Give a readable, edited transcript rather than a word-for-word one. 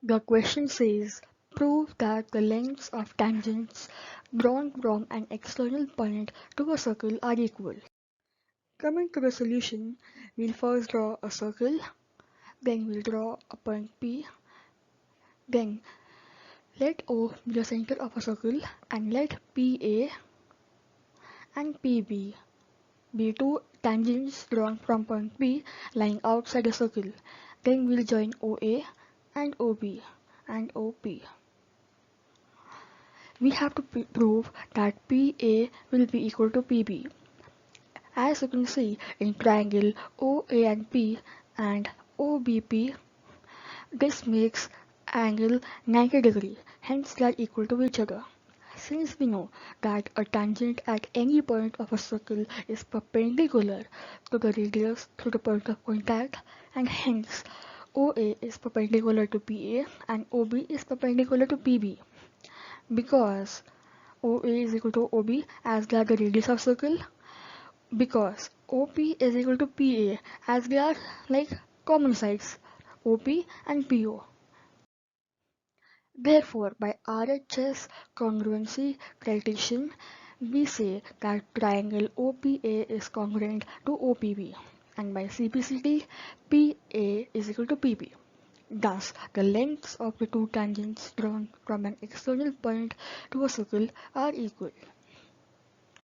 The question says, prove that the lengths of tangents drawn from an external point to a circle are equal. Coming to the solution, we'll first draw a circle, then we'll draw a point P, then let O be the center of a circle and let PA and PB be two tangents drawn from point P lying outside the circle. Then we'll join OA and OB and OP. We have to prove that PA will be equal to PB. As you can see in triangle OA and P and OBP, this makes angle 90 degree, hence they are equal to each other. Since we know that a tangent at any point of a circle is perpendicular to the radius to the point of contact, and hence OA is perpendicular to PA and OB is perpendicular to PB. Because OA is equal to OB as they are the radius of circle, because OP is equal to PA as they are like common sides, OP and PO. Therefore, by RHS congruency criterion, we say that triangle OPA is congruent to OPB, and by CPCT, PA is equal to PB. Thus, the lengths of the two tangents drawn from an external point to a circle are equal.